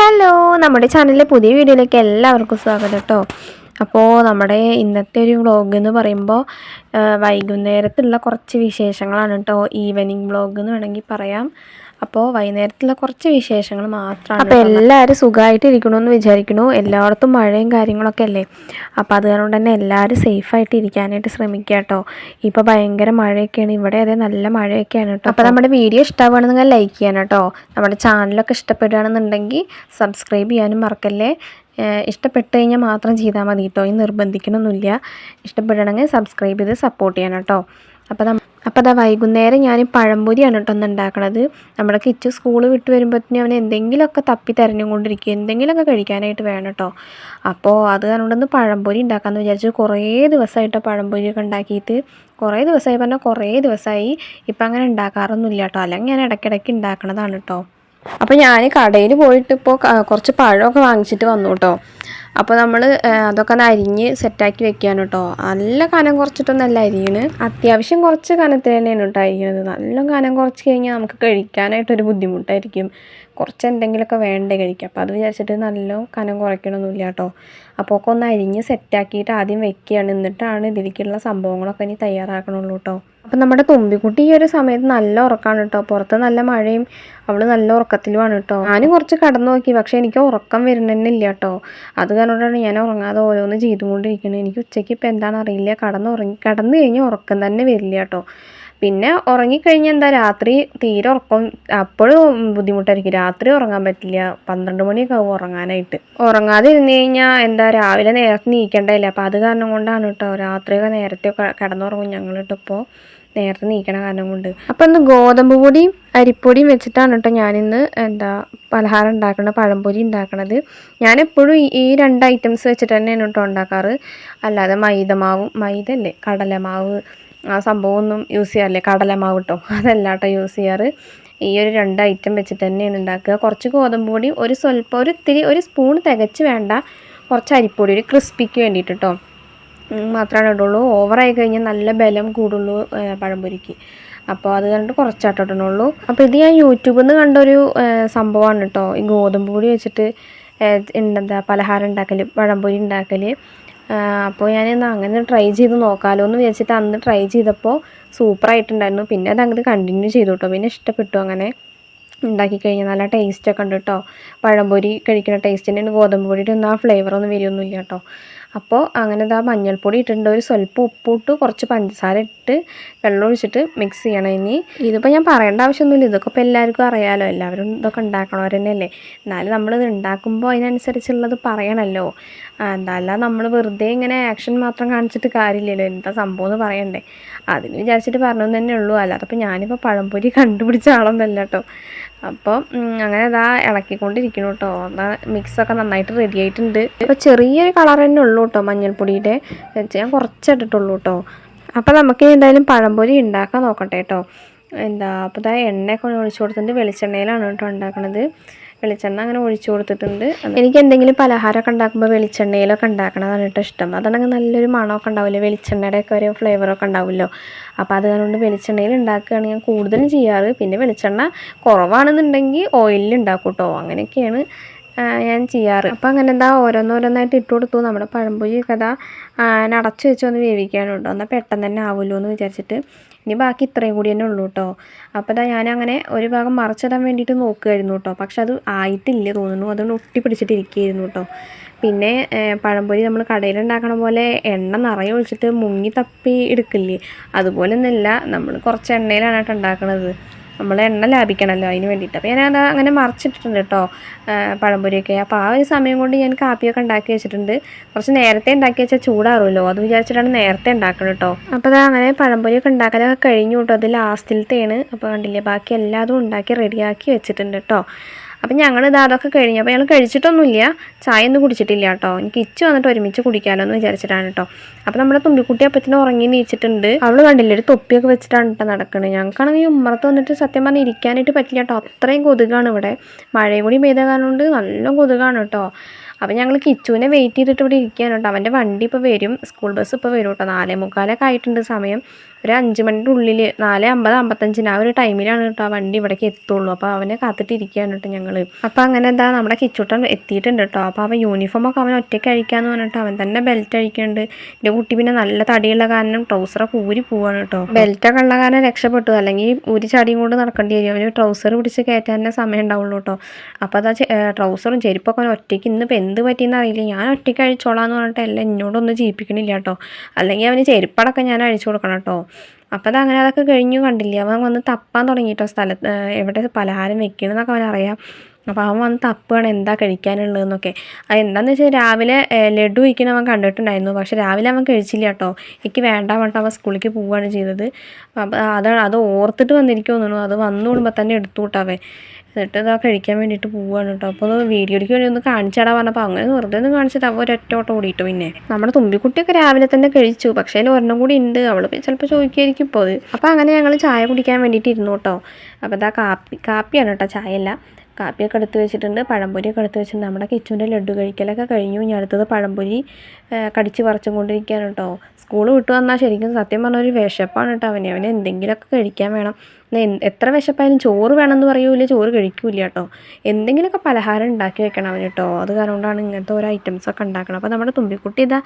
Hello, നമ്മുടെ ചാനലിലെ പുതിയ വീഡിയോയിലേക്ക് എല്ലാവർക്കും സ്വാഗതം കേട്ടോ. അപ്പോൾ നമ്മുടെ ഇന്നത്തെ ഒരു വ്ളോഗ് എന്ന് പറയുമ്പോൾ വൈകുന്നേരത്തുള്ള കുറച്ച് വിശേഷങ്ങളാണ് കേട്ടോ. ഈവനിങ് വ്ളോഗ് എന്ന് വേണമെങ്കിൽ പറയാം. അപ്പോൾ വൈകുന്നേരത്തുള്ള കുറച്ച് വിശേഷങ്ങൾ മാത്രമാണ്. അപ്പോൾ എല്ലാവരും സുഖമായിട്ട് ഇരിക്കണമെന്ന് വിചാരിക്കണു. എല്ലായിടത്തും മഴയും കാര്യങ്ങളൊക്കെ അല്ലേ. അപ്പോൾ അതുകൊണ്ട് തന്നെ എല്ലാവരും സേഫായിട്ട് ഇരിക്കാനായിട്ട് ശ്രമിക്കുക കേട്ടോ. ഇപ്പോൾ ഭയങ്കര മഴയൊക്കെയാണ്, ഇവിടെ അതേ നല്ല മഴയൊക്കെയാണ് കേട്ടോ. അപ്പോൾ നമ്മുടെ വീഡിയോ ഇഷ്ടമാവുകയാണെന്ന് ലൈക്ക് ചെയ്യണം കേട്ടോ. നമ്മുടെ ചാനലൊക്കെ ഇഷ്ടപ്പെടുകയാണെന്നുണ്ടെങ്കിൽ സബ്സ്ക്രൈബ് ചെയ്യാനും മറക്കല്ലേ. ഇഷ്ടപ്പെട്ട് കഴിഞ്ഞാൽ മാത്രം ചെയ്താൽ മതി കേട്ടോ. ഈ നിർബന്ധിക്കണമൊന്നുമില്ല. ഇഷ്ടപ്പെടുകയാണെങ്കിൽ സബ്സ്ക്രൈബ് ചെയ്ത് സപ്പോർട്ട് ചെയ്യണം കേട്ടോ. അപ്പോൾ അതാ വൈകുന്നേരം ഞാൻ പഴംപൊരിയാണ് കേട്ടോ ഒന്ന് ഉണ്ടാക്കണത്. നമ്മുടെ കിച്ചു സ്കൂൾ വിട്ട് വരുമ്പോഴത്തേനും അവൻ എന്തെങ്കിലുമൊക്കെ തപ്പി തിരഞ്ഞുകൊണ്ടിരിക്കും, എന്തെങ്കിലുമൊക്കെ കഴിക്കാനായിട്ട് വേണം കേട്ടോ. അപ്പോൾ അത് കാരണം പഴംപൊരി ഉണ്ടാക്കാമെന്ന് വിചാരിച്ചു. കുറേ ദിവസമായിട്ടോ പഴംപൊരിയൊക്കെ ഉണ്ടാക്കിയിട്ട്, കുറേ ദിവസമായി. ഇപ്പം അങ്ങനെ ഉണ്ടാക്കാറൊന്നുമില്ല കേട്ടോ. അല്ലെങ്കിൽ ഞാൻ ഇടയ്ക്കിടയ്ക്ക് ഉണ്ടാക്കണതാണ് കേട്ടോ. അപ്പോൾ ഞാൻ കടയിൽ പോയിട്ട് ഇപ്പോൾ കുറച്ച് പഴമൊക്കെ വാങ്ങിച്ചിട്ട് വന്നു കേട്ടോ. അപ്പോൾ നമ്മൾ അതൊക്കെ ഒന്ന് അരിഞ്ഞ് സെറ്റാക്കി വെക്കുകയാണ് കേട്ടോ. നല്ല കനം കുറച്ചിട്ടൊന്നല്ല അരിയണ്, അത്യാവശ്യം കുറച്ച് കനത്തിൽ തന്നെയാണ് കേട്ടോ അരിയണത്. നല്ല കനം കുറച്ച് കഴിഞ്ഞാൽ നമുക്ക് കഴിക്കാനായിട്ടൊരു ബുദ്ധിമുട്ടായിരിക്കും. കുറച്ച് എന്തെങ്കിലുമൊക്കെ വേണ്ടേ കഴിക്കാം. അപ്പോൾ അത് വിചാരിച്ചിട്ട് നല്ല കനം കുറയ്ക്കണമൊന്നുമില്ല കേട്ടോ. അപ്പോൾ ഒക്കെ ഒന്ന് അരിഞ്ഞ് സെറ്റാക്കിയിട്ട് ആദ്യം വെക്കുകയാണ്. എന്നിട്ടാണ് ഇതിലേക്കുള്ള സംഭവങ്ങളൊക്കെ ഇനി തയ്യാറാക്കണുള്ളൂ കേട്ടോ. അപ്പം നമ്മുടെ തുമ്പിക്കുട്ടി ഈ ഒരു സമയത്ത് നല്ല ഉറക്കമാണ് കേട്ടോ. പുറത്ത് നല്ല മഴയും അവൾ നല്ല ഉറക്കത്തിലുമാണ് കേട്ടോ. ഞാനും കുറച്ച് കടന്നു നോക്കി, പക്ഷേ എനിക്ക് ഉറക്കം വരുന്നില്ല കേട്ടോ. അത് കാരണമാണ് ഞാൻ ഉറങ്ങാതെ ഓരോന്ന് ചെയ്തുകൊണ്ടിരിക്കുന്നത്. എനിക്ക് ഉച്ചയ്ക്ക് ഇപ്പം എന്താണെന്ന് അറിയില്ല, കടന്നു കഴിഞ്ഞാൽ ഉറക്കം തന്നെ വരില്ല കേട്ടോ. പിന്നെ ഉറങ്ങിക്കഴിഞ്ഞാൽ എന്താ രാത്രി തീരെ ഉറക്കം അപ്പോഴും ബുദ്ധിമുട്ടായിരിക്കും. രാത്രി ഉറങ്ങാൻ പറ്റില്ല, 12 മണിയൊക്കെ ആവും ഉറങ്ങാനായിട്ട്. ഉറങ്ങാതെ ഇരുന്ന് കഴിഞ്ഞാൽ എന്താ രാവിലെ നേരത്തെ നീക്കേണ്ടതില്ല. അപ്പോൾ അത് കാരണം കൊണ്ടാണ് കേട്ടോ രാത്രിയൊക്കെ നേരത്തെ കിടന്നുറങ്ങും ഞങ്ങൾ കേട്ടോ. ഇപ്പോൾ നേരത്തെ നീക്കണ കാരണം കൊണ്ട്. അപ്പോൾ ഇന്ന് ഗോതമ്പ് പൊടിയും അരിപ്പൊടിയും വെച്ചിട്ടാണ് കേട്ടോ ഞാനിന്ന് പലഹാരം ഉണ്ടാക്കുന്നത്, പഴംപൊരി ഉണ്ടാക്കണത്. ഞാനെപ്പോഴും ഈ 2 ഐറ്റംസ് വെച്ചിട്ട് തന്നെയാണ് കേട്ടോ ഉണ്ടാക്കാറ്. അല്ലാതെ മൈദല്ലേ കടലമാവ് ആ സംഭവമൊന്നും യൂസ് ചെയ്യാറില്ലേ. കടലമാവ് കേട്ടോ, അതല്ല കേട്ടോ യൂസ് ചെയ്യാറ്. ഈ ഒരു 2 ഐറ്റം വെച്ചിട്ട് തന്നെയാണ് ഉണ്ടാക്കുക. കുറച്ച് ഗോതമ്പ് പൊടി, ഒരു സ്പൂൺ തികച്ച് വേണ്ട, കുറച്ച് അരിപ്പൊടി ഒരു ക്രിസ്പിക്ക് വേണ്ടിയിട്ട് കേട്ടോ മാത്രമാണ് ഇടുള്ളൂ. ഓവറായി കഴിഞ്ഞാൽ നല്ല ബലം കൂടുള്ളൂ പഴംപൊരിക്ക്. അപ്പോൾ അത് കണ്ടിട്ട് കുറച്ചായിട്ട് ഇടണുള്ളൂ. അപ്പോൾ ഇത് ഞാൻ യൂട്യൂബിൽ നിന്ന് കണ്ടൊരു സംഭവമാണ് കേട്ടോ. ഈ ഗോതമ്പ് പൊടി വെച്ചിട്ട് പലഹാരം ഉണ്ടാക്കൽ, പഴംപൊരി ഉണ്ടാക്കൽ. അപ്പോൾ ഞാനിന്ന് അങ്ങനെ ട്രൈ ചെയ്ത് നോക്കാമല്ലോ എന്ന് വിചാരിച്ചിട്ട് അന്ന് ട്രൈ ചെയ്തപ്പോൾ സൂപ്പറായിട്ടുണ്ടായിരുന്നു. പിന്നെ അത് അങ്ങോട്ട് കണ്ടിന്യൂ ചെയ്തു കേട്ടോ. പിന്നെ ഇഷ്ടപ്പെട്ടു. അങ്ങനെ ഉണ്ടാക്കി കഴിഞ്ഞാൽ നല്ല ടേസ്റ്റൊക്കെ ഉണ്ട് കേട്ടോ. പഴംപൊരി കഴിക്കുന്ന ടേസ്റ്റ് തന്നെയാണ്. ഗോതമ്പ് പൊടിയുടെ ഒന്നും ആ ഫ്ലേവറൊന്നും വരുമൊന്നുമില്ല കേട്ടോ. അപ്പോൾ അങ്ങനെ മഞ്ഞൾപ്പൊടി ഇട്ടിട്ടുണ്ട്, ഒരു സ്വല്പം ഉപ്പിട്ട് കുറച്ച് പഞ്ചസാര ഇട്ട് വെള്ളം ഒഴിച്ചിട്ട് മിക്സ് ചെയ്യണം. ഇനി ഇതിപ്പോൾ ഞാൻ പറയേണ്ട ആവശ്യമൊന്നുമില്ല, ഇതൊക്കെ ഇപ്പോൾ എല്ലാവർക്കും അറിയാമല്ലോ. എല്ലാവരും ഇതൊക്കെ ഉണ്ടാക്കണവർ തന്നെയല്ലേ. എന്നാലും നമ്മളിത് ഉണ്ടാക്കുമ്പോൾ അതിനനുസരിച്ചുള്ളത് പറയണമല്ലോ. അല്ല നമ്മൾ വെറുതെ ഇങ്ങനെ ആക്ഷൻ മാത്രം കാണിച്ചിട്ട് കാര്യമില്ലല്ലോ. എന്താ സംഭവം എന്ന് പറയണ്ടേ. അതിന് വിചാരിച്ചിട്ട് പറഞ്ഞു തന്നെ ഉള്ളൂ. അല്ലാതെ അപ്പോൾ ഞാനിപ്പോൾ പഴംപൊരി കണ്ടുപിടിച്ച ആളൊന്നുമല്ല കേട്ടോ. അപ്പോൾ അങ്ങനെ ഇളക്കിക്കൊണ്ടിരിക്കണം കേട്ടോ. മിക്സൊക്കെ നന്നായിട്ട് റെഡി ആയിട്ടുണ്ട്. അപ്പോൾ ചെറിയൊരു കളർ തന്നെ ഉള്ളൂ കേട്ടോ മഞ്ഞൾപ്പൊടിയുടെ, ഞാൻ കുറച്ചിട്ടിട്ടുള്ളൂ കേട്ടോ. അപ്പോൾ നമുക്ക് എന്തായാലും പഴംപൊരി ഉണ്ടാക്കാൻ നോക്കട്ടെ കേട്ടോ. അപ്പോൾ എണ്ണയൊക്കെ ഒഴിച്ചു കൊടുത്തിട്ടുണ്ട്. വെളിച്ചെണ്ണയിലാണ് കേട്ടോ ഉണ്ടാക്കണത്. വെളിച്ചെണ്ണ അങ്ങനെ ഒഴിച്ചു കൊടുത്തിട്ടുണ്ട്. എനിക്ക് എന്തെങ്കിലും പലഹാരമൊക്കെ ഉണ്ടാക്കുമ്പോൾ വെളിച്ചെണ്ണയിലൊക്കെ ഉണ്ടാക്കണതാണ് കേട്ടോ ഇഷ്ടം. അതാണെങ്കിൽ നല്ലൊരു മണമൊക്കെ ഉണ്ടാവില്ലേ, വെളിച്ചെണ്ണയുടെയൊക്കെ ഒരു ഫ്ലേവറൊക്കെ ഉണ്ടാവുമല്ലോ. അപ്പോൾ അത് കാരണം വെളിച്ചെണ്ണയിൽ ഉണ്ടാക്കുകയാണ് ഞാൻ കൂടുതലും ചെയ്യാറ്. പിന്നെ വെളിച്ചെണ്ണ കുറവാണെന്നുണ്ടെങ്കിൽ ഓയിലിൽ ഉണ്ടാക്കും കേട്ടോ. അങ്ങനെയൊക്കെയാണ് ഞാൻ ചെയ്യാറ്. അപ്പോൾ അങ്ങനെ ഓരോന്നോരോന്നായിട്ട് ഇട്ട് കൊടുത്തു. നമ്മുടെ പഴംപൊരിയൊക്കെ ഞാൻ അടച്ചു വെച്ച് ഒന്ന് വേവിക്കാനും കേട്ടോ. എന്നാൽ പെട്ടെന്ന് തന്നെ ആവുമല്ലോ എന്ന് വിചാരിച്ചിട്ട്. ഇനി ബാക്കി ഇത്രയും കൂടി തന്നെ ഉള്ളൂ കേട്ടോ. അപ്പോൾ ഞാനങ്ങനെ ഒരു ഭാഗം മറിച്ചിടാൻ വേണ്ടിയിട്ട് നോക്കുമായിരുന്നു കേട്ടോ. പക്ഷെ അത് ആയിട്ടില്ല തോന്നുന്നു, അതുകൊണ്ട് ഒട്ടി പിടിച്ചിട്ടിരിക്കുകയായിരുന്നു കേട്ടോ. പിന്നെ പഴംപൊരി നമ്മൾ കടയിലുണ്ടാക്കണ പോലെ എണ്ണ നിറയെ ഒഴിച്ചിട്ട് മുങ്ങി തപ്പി എടുക്കില്ലേ, അതുപോലെ ഒന്നുമില്ല. നമ്മൾ കുറച്ച് എണ്ണയിലാണ് കേട്ടോ ഉണ്ടാക്കണത്. നമ്മൾ എണ്ണ ലാഭിക്കണമല്ലോ, അതിന് വേണ്ടിയിട്ട്. അപ്പോൾ ഞാനത് അങ്ങനെ മറിച്ചിട്ടിട്ടുണ്ട് കേട്ടോ പഴംപൊരിയൊക്കെ. അപ്പോൾ ആ ഒരു സമയം കൊണ്ട് ഞാൻ കാപ്പിയൊക്കെ ഉണ്ടാക്കി വെച്ചിട്ടുണ്ട്. കുറച്ച് നേരത്തെ ഉണ്ടാക്കി വെച്ചാൽ ചൂടാറുമല്ലോ, അത് വിചാരിച്ചിട്ടാണ് നേരത്തെ ഉണ്ടാക്കണം കേട്ടോ. അപ്പോൾ അങ്ങനെ പഴംപൊരിയൊക്കെ ഉണ്ടാക്കലൊക്കെ കഴിഞ്ഞു കേട്ടോ. അത് ലാസ്റ്റിലത്തെയാണ്. അപ്പോൾ കണ്ടില്ലേ, ബാക്കി എല്ലാതും ഉണ്ടാക്കി റെഡിയാക്കി വെച്ചിട്ടുണ്ട് കേട്ടോ. അപ്പം ഞങ്ങൾ അതൊക്കെ കഴിഞ്ഞു. അപ്പോൾ ഞങ്ങൾ കഴിച്ചിട്ടൊന്നുമില്ല, ചായ ഒന്നും കുടിച്ചിട്ടില്ല കേട്ടോ. എനിക്ക് ഇച്ച് വന്നിട്ട് ഒരുമിച്ച് കുടിക്കാമല്ലോ എന്ന് വിചാരിച്ചിട്ടാണ് കേട്ടോ. അപ്പോൾ നമ്മുടെ തുമ്പിക്കുട്ടി അപ്പത്തിന് ഉറങ്ങി നീച്ചിട്ടുണ്ട്. അവൾ കണ്ടില്ലേ ഒരു തൊപ്പിയൊക്കെ വെച്ചിട്ടാണ് കേട്ടോ നടക്കുന്നത്. ഞങ്ങൾക്കാണെങ്കിൽ ഉമ്മറത്ത് വന്നിട്ട് സത്യം പറഞ്ഞാൽ ഇരിക്കാനായിട്ട് പറ്റില്ല കേട്ടോ. അത്രയും കൊതുകാണ് ഇവിടെ. മഴയും കൂടി പെയ്ത കാരണം കൊണ്ട് നല്ല കൊതുകാണ് കേട്ടോ. അപ്പോൾ ഞങ്ങൾ കിച്ചുവിനെ വെയിറ്റ് ചെയ്തിട്ട് ഇവിടെ ഇരിക്കുകയാണ് കേട്ടോ. അവൻ്റെ വണ്ടി ഇപ്പോൾ വരും, സ്കൂൾ ബസ് ഇപ്പോൾ വരും കേട്ടോ. 4:45 ആയിട്ടുണ്ട് സമയം. ഒരു 5 മണിൻ്റെ ഉള്ളിൽ 4:50 55 ആ ഒരു ടൈമിലാണ് കേട്ടോ ആ വണ്ടി ഇവിടേക്ക് എത്തുള്ളൂ. അപ്പോൾ അവനെ കാത്തിട്ടിരിക്കുകയാണ് കേട്ടോ ഞങ്ങൾ. അപ്പോൾ അങ്ങനെ എന്താ നമ്മുടെ കിച്ചൂട്ടൻ എത്തിയിട്ടുണ്ട് കേട്ടോ. അപ്പോൾ അവൻ യൂണിഫോമൊക്കെ അവൻ ഒറ്റയ്ക്ക് അഴിക്കാമെന്ന് പറഞ്ഞിട്ട് അവൻ തന്നെ ബെൽറ്റ് അഴിക്കുന്നുണ്ട്. എൻ്റെ കുട്ടി പിന്നെ നല്ല തടിയുള്ള കാരണം ട്രൗസറൊക്കെ ഊരി പോവാണ് കേട്ടോ. ബെൽറ്റൊക്കെ ഉള്ള കാരണം രക്ഷപ്പെട്ടു, അല്ലെങ്കിൽ ഊരി ചാടിയും കൊണ്ട് നടക്കേണ്ടി വരും. അവന് ട്രൗസർ പിടിച്ച് കയറ്റാൻ തന്നെ സമയം ഉണ്ടാവുള്ളൂ കേട്ടോ. അപ്പോൾ അതാ ട്രൗസറും ചെരുപ്പൊക്കെ അവൻ ഒറ്റയ്ക്ക് ഇന്നിപ്പോൾ എന്ത് പറ്റിയെന്ന് അറിയില്ല. ഞാൻ ഒറ്റയ്ക്ക് അഴിച്ചോളാം എന്ന് പറഞ്ഞിട്ട് എല്ലാം എന്നോടൊന്നും ചെയ്യിപ്പിക്കണില്ല കേട്ടോ. അല്ലെങ്കിൽ അവന് ചെരുപ്പടക്കം ഞാൻ അഴിച്ചു കൊടുക്കണം കേട്ടോ. അപ്പോൾ അതങ്ങനെ അതൊക്കെ കഴിഞ്ഞു കണ്ടില്ലേ, അവൻ വന്ന് തപ്പാൻ തുടങ്ങി കേട്ടോ സ്ഥലത്ത് എവിടെ പലഹാരം വെക്കണമെന്നൊക്കെ അവനറിയാം. അപ്പോൾ അവൻ വന്ന് തപ്പുകയാണ് എന്താ കഴിക്കാനുള്ളതെന്നൊക്കെ. അത് എന്താണെന്ന് വെച്ചാൽ രാവിലെ ലഡു കഴിക്കണം അവൻ കണ്ടിട്ടുണ്ടായിരുന്നു, പക്ഷെ രാവിലെ അവൻ കഴിച്ചില്ല കേട്ടോ. എനിക്ക് വേണ്ട പറഞ്ഞിട്ട് അവൻ സ്കൂളിലേക്ക് പോവുകയാണ് ചെയ്തത്. അപ്പോൾ അത് ഓർത്തിട്ട് വന്നിരിക്കുമെന്ന് തോന്നുന്നു. അത് വന്നു കൂടുമ്പോൾ തന്നെ എടുത്തു വിട്ടവൻ. എന്നിട്ട് ഇതാ കഴിക്കാൻ വേണ്ടിയിട്ട് പോവുകയാണ് കേട്ടോ. അപ്പോൾ വീഡിയോയ്ക്ക് വേണ്ടി ഒന്ന് കാണിച്ചാടാ പറഞ്ഞപ്പോൾ അങ്ങനെ വെറുതെ ഒന്ന് കാണിച്ചിട്ട് അവ ഒരൊറ്റ ഓട്ടം ഓടിയിട്ടു. പിന്നെ നമ്മുടെ തുമ്പിക്കുട്ടിയൊക്കെ രാവിലെ തന്നെ കഴിച്ചു, പക്ഷേ അതിൽ ഒരെണ്ണം കൂടി ഉണ്ട്. അവൾ ചിലപ്പോൾ ചോദിക്കുമായിരിക്കും ഇപ്പോൾ അത്. അപ്പോൾ അങ്ങനെ ഞങ്ങൾ ചായ കുടിക്കാൻ വേണ്ടിയിട്ട് ഇരുന്നു കേട്ടോ. അപ്പോൾ ഇതാ കാപ്പിയാണ് കേട്ടോ, ചായയല്ല. കാപ്പിയൊക്കെ എടുത്ത് വെച്ചിട്ടുണ്ട്, പഴംപൊരിയൊക്കെ എടുത്ത് വെച്ചിട്ടുണ്ട്. നമ്മുടെ കിച്ചുവിൻ്റെ ലഡു കഴിക്കലൊക്കെ കഴിഞ്ഞു. ഇനി അടുത്തത് പഴംപൊരി കടിച്ച് പറിച്ചും കൊണ്ടിരിക്കുകയാണ് കേട്ടോ. സ്കൂൾ വിട്ടു വന്നാൽ ശരിക്കും സത്യം പറഞ്ഞ ഒരു വിശപ്പാണ് കേട്ടോ അവന് എന്തെങ്കിലുമൊക്കെ കഴിക്കാൻ വേണം. എത്ര വിശപ്പായാലും ചോറ് വേണമെന്ന് പറയൂല, ചോറ് കഴിക്കൂല കേട്ടോ. എന്തെങ്കിലുമൊക്കെ പലഹാരം ഉണ്ടാക്കി വെക്കണം അവന് കേട്ടോ. അത് കാരണമാണ് ഇങ്ങനത്തെ ഓരോ ഐറ്റംസൊക്കെ ഉണ്ടാക്കണം. അപ്പോൾ നമ്മുടെ തുമ്പിക്കുട്ടി ഇതാ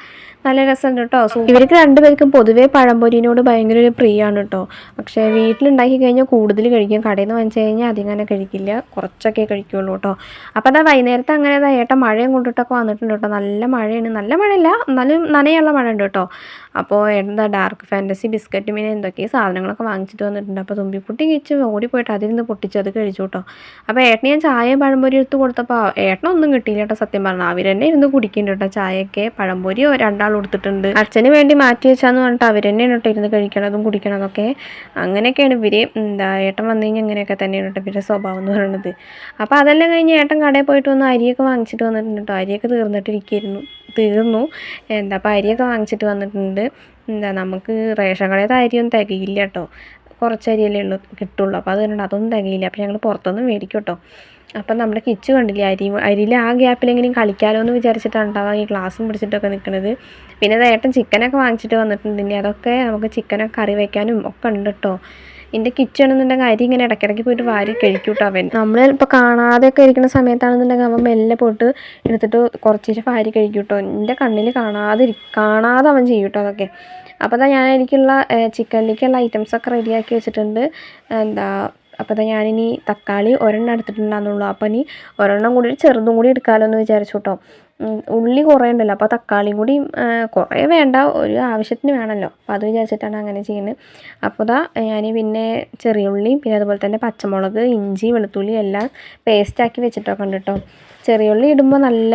നല്ല രസമുണ്ട് കേട്ടോ. ഇവർക്ക് രണ്ടുപേർക്കും പൊതുവേ പഴംപൊരിനോട് ഭയങ്കര ഒരു പ്രിയമാണ് കേട്ടോ. പക്ഷേ വീട്ടിലുണ്ടാക്കി കഴിഞ്ഞാൽ കൂടുതൽ കഴിക്കും, കടയിൽ നിന്ന് വാങ്ങിച്ചു കഴിഞ്ഞാൽ അതിങ്ങനെ കഴിക്കില്ല, കുറച്ചൊക്കെ കഴിക്കുള്ളൂ കേട്ടോ. അപ്പോൾ അതാ വൈകുന്നേരത്തെ അങ്ങനെ അതാ ഏട്ടൻ മഴയും കൊണ്ടിട്ടൊക്കെ വന്നിട്ടുണ്ട് കേട്ടോ. നല്ല മഴയാണ്, നല്ല മഴയില്ല എന്നാലും നനയുള്ള മഴ ഉണ്ട് കേട്ടോ. അപ്പോൾ എന്താ ഡാർക്ക് ഫാൻറ്റസി ബിസ്ക്കറ്റും പിന്നെ എന്തൊക്കെയോ സാധനങ്ങളൊക്കെ വാങ്ങിച്ചിട്ട് വന്നിട്ടുണ്ട്. അപ്പോൾ തുമ്പിക്കുട്ടി കഴിച്ച് ഓടിപ്പോയിട്ട് അതിൽ പൊട്ടിച്ച് അത് കഴിച്ചു കേട്ടോ. അപ്പോൾ ഏട്ടന് ഞാൻ ചായയും പഴംപൊരി എടുത്ത് കൊടുത്തപ്പോൾ ഏട്ടനൊന്നും കിട്ടിയില്ല കേട്ടോ. സത്യം പറഞ്ഞാൽ അവർ തന്നെ ഇരുന്ന് കുടിക്കുന്നുണ്ട് കേട്ടോ ചായയൊക്കെ. പഴംപൊരി രണ്ടാൾ കൊടുത്തിട്ടുണ്ട്, അച്ഛന് വേണ്ടി മാറ്റി വെച്ചാന്ന് പറഞ്ഞിട്ട് അവർ തന്നെയാണ് കേട്ടോ ഇരുന്ന് കഴിക്കണതും കുടിക്കണതൊക്കെ. അങ്ങനെയൊക്കെയാണ് ഇവർ ഏട്ടൻ വന്നു കഴിഞ്ഞാൽ ഇങ്ങനെയൊക്കെ തന്നെയാണ് കേട്ടോ ഇവരുടെ സ്വഭാവം എന്ന് പറയുന്നത്. അപ്പോൾ അതെല്ലാം കഴിഞ്ഞ് ഏട്ടൻ കടയിൽ പോയിട്ട് വന്ന് അരിയൊക്കെ വാങ്ങിച്ചിട്ട് വന്നിട്ടുണ്ട് കേട്ടോ. അരിയൊക്കെ തീർന്നു അപ്പോൾ അരിയൊക്കെ വാങ്ങിച്ചിട്ട് വന്നിട്ടുണ്ട്. നമുക്ക് റേഷൻ കടയിലത്തെ അരിയൊന്നും തികയില്ല കേട്ടോ, കുറച്ച് അരിയല്ലേ കിട്ടുള്ളൂ. അപ്പോൾ അതുകൊണ്ട് അതൊന്നും തികയില്ല. അപ്പോൾ ഞങ്ങൾ പുറത്തുനിന്ന് മേടിക്കും കേട്ടോ. അപ്പം നമ്മുടെ കിച്ചു കണ്ടില്ലേ അരിയിൽ ആ ഗ്യാപ്പിലെങ്കിലും കളിക്കാമല്ലോ എന്ന് വിചാരിച്ചിട്ടാണ് ഉണ്ടാവുക ഈ ഗ്ലാസ്സും പിടിച്ചിട്ടൊക്കെ നിൽക്കുന്നത്. പിന്നെ ഏട്ടൻ ചിക്കനൊക്കെ വാങ്ങിച്ചിട്ട് വന്നിട്ടുണ്ട്. ഇനി അതൊക്കെ നമുക്ക് ചിക്കനൊക്കെ കറി വയ്ക്കാനും ഒക്കെ ഉണ്ട് കേട്ടോ. എൻ്റെ കിച്ചണെന്നുണ്ടെങ്കിൽ അരി ഇങ്ങനെ ഇടയ്ക്കിടയ്ക്ക് പോയിട്ട് വാരി കഴിക്കൂട്ടോ അവൻ. നമ്മൾ ഇപ്പോൾ കാണാതെയൊക്കെ ഇരിക്കുന്ന സമയത്താണെന്നുണ്ടെങ്കിൽ അവൻ മെല്ലെ പോയിട്ട് എടുത്തിട്ട് കുറച്ച് വാരി കഴിക്കൂട്ടോ. എൻ്റെ കണ്ണിൽ കാണാതെ അവൻ ചെയ്യൂട്ടോ അതൊക്കെ. അപ്പോൾ ഞാൻ എനിക്കുള്ള ചിക്കനിലേക്കുള്ള ഐറ്റംസൊക്കെ റെഡിയാക്കി വെച്ചിട്ടുണ്ട്. അപ്പോൾ ഞാനിനി തക്കാളി ഒരെണ്ണം എടുത്തിട്ടുണ്ടാകുന്നുള്ളൂ. അപ്പോൾ ഇനി ഒരെണ്ണം കൂടി ചെറുതും കൂടി എടുക്കാമല്ലോ എന്ന് വിചാരിച്ചു കേട്ടോ. ഉള്ളി കുറേ ഉണ്ടല്ലോ, അപ്പോൾ തക്കാളിയും കൂടി കുറേ വേണ്ട, ഒരു ആവശ്യത്തിന് വേണമല്ലോ. അപ്പോൾ അത് വിചാരിച്ചിട്ടാണ് അങ്ങനെ ചെയ്യുന്നത്. അപ്പോൾ ഞാൻ പിന്നെ ചെറിയ ഉള്ളിയും പിന്നെ അതുപോലെ തന്നെ പച്ചമുളക്, ഇഞ്ചി, വെളുത്തുള്ളി എല്ലാം പേസ്റ്റാക്കി വെച്ചിട്ടൊക്കെ ഉണ്ട് കേട്ടോ. ചെറിയ ഉള്ളി ഇടുമ്പോൾ നല്ല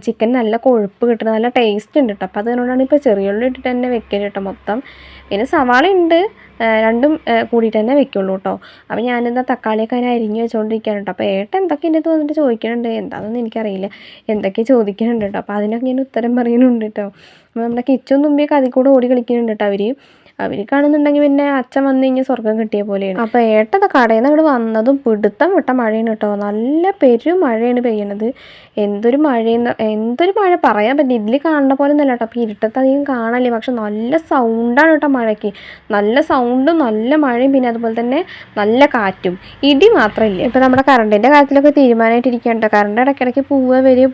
ചിക്കൻ നല്ല കൊഴുപ്പ് കിട്ടുന്നത്, നല്ല ടേസ്റ്റ് ഉണ്ട് കേട്ടോ. അപ്പോൾ അതുകൊണ്ടാണ് ഇപ്പോൾ ചെറിയ ഉള്ളി ഇട്ടിട്ട് തന്നെ വെക്കൽ കേട്ടോ മൊത്തം. പിന്നെ സവാള ഉണ്ട്, രണ്ടും കൂടിയിട്ട് തന്നെ വെക്കുള്ളൂ കേട്ടോ. അപ്പോൾ ഞാനെന്താ തക്കാളിയൊക്കെ അതിനെ അരിഞ്ഞ് വെച്ചുകൊണ്ടിരിക്കുകയാണ് കേട്ടോ. അപ്പോൾ ഏട്ടൻ എന്തൊക്കെ എൻ്റെ അടുത്ത് വന്നിട്ട് ചോദിക്കുന്നുണ്ട്, എന്താണെന്നൊന്നും എനിക്കറിയില്ല, എന്തൊക്കെ ചോദിക്കുന്നുണ്ട് കേട്ടോ. അപ്പോൾ അതിനൊക്കെ ഞാൻ ഉത്തരം പറയുന്നുണ്ട് കേട്ടോ. അപ്പോൾ നമ്മുടെ കിച്ചും തുമ്പിയൊക്കെ അതിൽ കൂടെ ഓടി കളിക്കുന്നുണ്ട് കേട്ടോ. അവർ കാണുന്നുണ്ടെങ്കിൽ പിന്നെ അച്ഛൻ വന്നു കഴിഞ്ഞാൽ സ്വർഗം കിട്ടിയ പോലെയാണ്. അപ്പോൾ ഏട്ടത് കടയിൽ നിന്ന് അങ്ങോട്ട് വന്നതും പിടുത്തം വിട്ട മഴയാണ് കേട്ടോ. നല്ല പെരും മഴയാണ് പെയ്യണത്. എന്തൊരു മഴ പറയാൻ പറ്റില്ല. ഇതിൽ കാണുന്ന പോലെ ഒന്നല്ല കേട്ടോ. അപ്പോൾ ഇരുട്ടത്ത് അധികം കാണാനില്ല, പക്ഷെ നല്ല സൗണ്ടാണ് കേട്ടോ മഴയ്ക്ക്. നല്ല സൗണ്ടും നല്ല മഴയും പിന്നെ അതുപോലെ തന്നെ നല്ല കാറ്റും, ഇടി മാത്രമില്ല. ഇപ്പോൾ നമ്മുടെ കറണ്ടിൻ്റെ കാര്യത്തിലൊക്കെ തീരുമാനമായിട്ടിരിക്കുകയാണ് കേട്ടോ. കറണ്ട് ഇടയ്ക്കിടയ്ക്ക് പോവുക വരിക.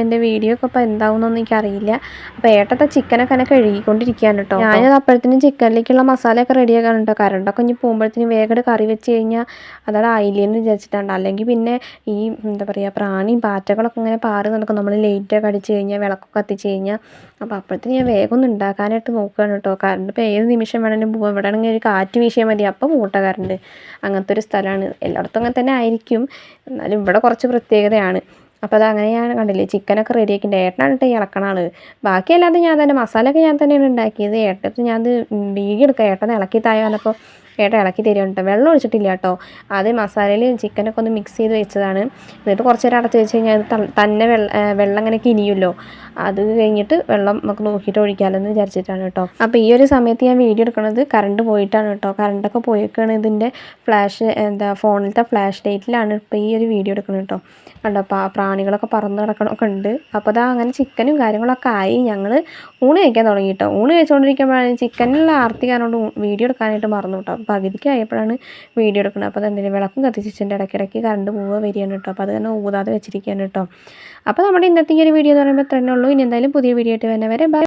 എൻ്റെ വീഡിയോ ഒക്കെ ഇപ്പോൾ എന്താവുന്നൊന്നും എനിക്കറിയില്ല. അപ്പോൾ ഏട്ടത്തെ ചിക്കനൊക്കെ തന്നെ കഴുകിക്കൊണ്ടിരിക്കുകയാണ് കേട്ടോ. ഞാനത് അപ്പോഴത്തേനും ചിക്കനിലേക്കുള്ള മസാലയൊക്കെ റെഡിയാക്കാണ് കേട്ടോ. കറണ്ടൊക്കെ ഇനി പോകുമ്പോഴത്തേനും വേഗം കറി വെച്ച് കഴിഞ്ഞാൽ അതവിടെ ആയില്ലേന്ന് വിചാരിച്ചിട്ടാണ്. അല്ലെങ്കിൽ പിന്നെ ഈ എന്താ പറയുക പ്രാണിയും പാറ്റകളൊക്കെ ഇങ്ങനെ പാറി നടക്കും നമ്മൾ ലേറ്റൊക്കെ അടിച്ച് കഴിഞ്ഞാൽ, വിളക്കൊക്കെ കത്തിച്ച് കഴിഞ്ഞാൽ. അപ്പോൾ അപ്പോഴത്തേനും ഞാൻ വേഗം ഒന്ന് ഉണ്ടാക്കാനായിട്ട് നോക്കുകയാണ് കേട്ടോ. കറണ്ട് ഇപ്പോൾ ഏത് നിമിഷം വേണമെങ്കിലും പോകാം. ഇവിടെ ആണെങ്കിൽ ഒരു കാറ്റ് വീശിയാൽ മതി അപ്പോൾ പോട്ടെ കറണ്ട്. അങ്ങനത്തെ ഒരു സ്ഥലമാണ്. എല്ലായിടത്തും അങ്ങനെ തന്നെ ആയിരിക്കും, എന്നാലും ഇവിടെ കുറച്ച് പ്രത്യേകതയാണ്. അപ്പോൾ അങ്ങനെ ഞാൻ കണ്ടില്ലേ ചിക്കനൊക്കെ റെഡിയാക്കിയിട്ട് ഏട്ടനാണ് കേട്ടോ ഇളക്കണ ആൾ. ബാക്കിയല്ലാതെ ഞാൻ തന്നെ മസാലയൊക്കെ ഞാൻ തന്നെയാണ് ഉണ്ടാക്കിയത്. ഏട്ടത്ത് ഞാനത് എടുക്കാം, ഏട്ടൻ ഇളക്കി താഴെ വന്നപ്പോൾ ഏട്ടാ ഇളക്കി തരുവാണ് കേട്ടോ. വെള്ളം ഒഴിച്ചിട്ടില്ല കേട്ടോ. അത് മസാലയിൽ ചിക്കനൊക്കെ ഒന്ന് മിക്സ് ചെയ്ത് വെച്ചതാണ്. എന്നിട്ട് കുറച്ച് നേരം അടച്ച് വെച്ച് കഴിഞ്ഞാൽ അത് തന്നെ വെള്ളം ഇങ്ങനെ കിനിയുമല്ലോ. അത് കഴിഞ്ഞിട്ട് വെള്ളം നമുക്ക് നോക്കിയിട്ട് ഒഴിക്കാമല്ലോ എന്ന് വിചാരിച്ചിട്ടാണ് കേട്ടോ. അപ്പോൾ ഈ ഒരു സമയത്ത് ഞാൻ വീഡിയോ എടുക്കുന്നത് കറണ്ട് പോയിട്ടാണ് കേട്ടോ. കറണ്ടൊക്കെ പോയേക്കാണ്. ഇതിൻ്റെ ഫോണിലത്തെ ഫ്ലാഷ് ലൈറ്റിലാണ് ഇപ്പോൾ ഈ ഒരു വീഡിയോ എടുക്കുന്നത് കേട്ടോ. കണ്ടോ പ്രാണികളൊക്കെ പറന്ന് കിടക്കണമൊക്കെ ഉണ്ട്. അപ്പോൾ അതാ അങ്ങനെ ചിക്കനും കാര്യങ്ങളൊക്കെ ആയി. ഞങ്ങൾ ഊണ് കഴിക്കാൻ തുടങ്ങി കേട്ടോ. ഊണ് കഴിച്ചുകൊണ്ടിരിക്കുമ്പോഴാണ് ചിക്കനിലുള്ള ആർത്തി കാരണം വീഡിയോ എടുക്കാനായിട്ട് മറന്നു കേട്ടോ. പകുതിക്ക് ആയപ്പോഴാണ് വീഡിയോ എടുക്കുന്നത്. അപ്പോൾ അതെന്തെങ്കിലും വിളക്കും കത്തിച്ചിട്ടുണ്ട്. ഇടയ്ക്കിടയ്ക്ക് കറണ്ട് പോവുക വരികയാണ് കേട്ടോ. അപ്പോൾ അത് തന്നെ ഊതാതെ വെച്ചിരിക്കുകയാണ് കേട്ടോ. അപ്പോൾ നമ്മുടെ ഇന്നത്തെ ഈ ഒരു വീഡിയോ എന്ന് പറയുമ്പോൾ ഇത്രയേ ഉള്ളൂ. ഇനി എന്തായാലും പുതിയ വീഡിയോ ആയിട്ട് വരുന്നവരെ ബൈ.